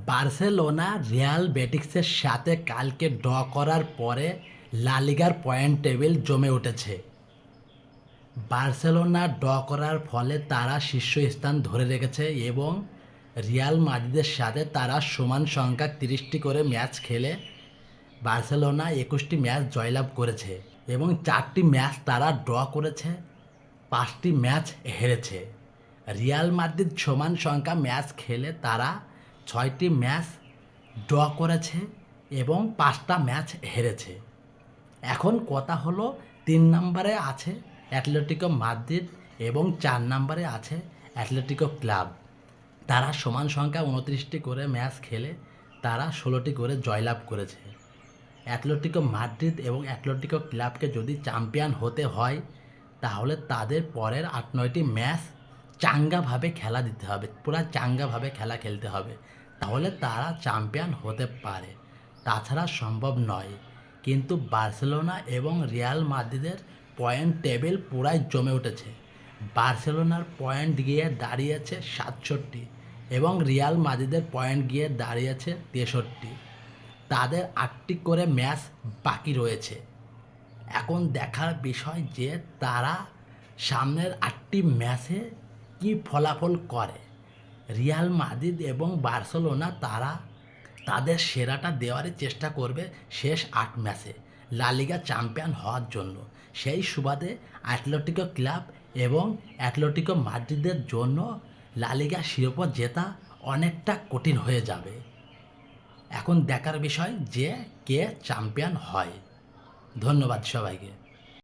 Barcelona Real বেটিসের সাথে কালকে draw করার পরে লা লিগার পয়েন্ট টেবিল জমে উঠেছে। বার্সেলোনা ড্র করার ফলে তারা শীর্ষস্থান ধরে রেখেছে এবং রিয়াল মাদ্রিদের সাথে তারা সমান সংখ্যা 30টি করে ম্যাচ খেলে বার্সেলোনা 21টি ম্যাচ জয়লাভ করেছে এবং 4টি ম্যাচ তারা ড্র করেছে, 5টি ম্যাচ হেরেছে। রিয়াল মাদ্রিদ সমান সংখ্যা ম্যাচ খেলে তারা 6টি ম্যাচ ড্র করেছে এবং 5টা ম্যাচ হেরেছে। এখন কথা হলো 3 নম্বরে আছে অ্যাটলেটিকো মাদ্রিদ এবং 4 নম্বরে আছে অ্যাটলেটিকো ক্লাব। তারা সমান সংখ্যা 29টি করে ম্যাচ খেলে তারা 16টি করে জয়লাভ করেছে। অ্যাটলেটিকো মাদ্রিদ এবং অ্যাটলেটিকো ক্লাবকে যদি চ্যাম্পিয়ন হতে হয় তাহলে তাদের পরের 8-9টি ম্যাচ চাঙ্গাভাবে খেলা দিতে হবে, পুরো চাঙ্গাভাবে খেলা খেলতে হবে, তাহলে তারা চ্যাম্পিয়ন হতে পারে, তাছাড়া সম্ভব নয়। কিন্তু বার্সেলোনা এবং রিয়াল মাদ্রিদের পয়েন্ট টেবিল পুরাই জমে উঠেছে। বার্সেলোনার পয়েন্ট গিয়ে দাঁড়িয়েছে 67 এবং রিয়াল মাদ্রিদের পয়েন্ট গিয়ে দাঁড়িয়েছে 63। তাদের 8টি করে ম্যাচ বাকি রয়েছে। এখন দেখার বিষয় যে তারা সামনের 8টি ম্যাচে কী ফলাফল করে। রিয়াল মাদ্রিদ এবং বার্সেলোনা তারা তাদের সেরাটা দেওয়ারই চেষ্টা করবে শেষ 8 ম্যাচে লা লিগা চ্যাম্পিয়ন হওয়ার জন্য। সেই সুবাদে অ্যাটলেটিকো ক্লাব এবং অ্যাটলেটিকো মাদ্রিদের জন্য লা লিগা শিরোপা জেতা অনেকটা কঠিন হয়ে যাবে। এখন দেখার বিষয় যে কে চ্যাম্পিয়ন হয়। ধন্যবাদ সবাইকে।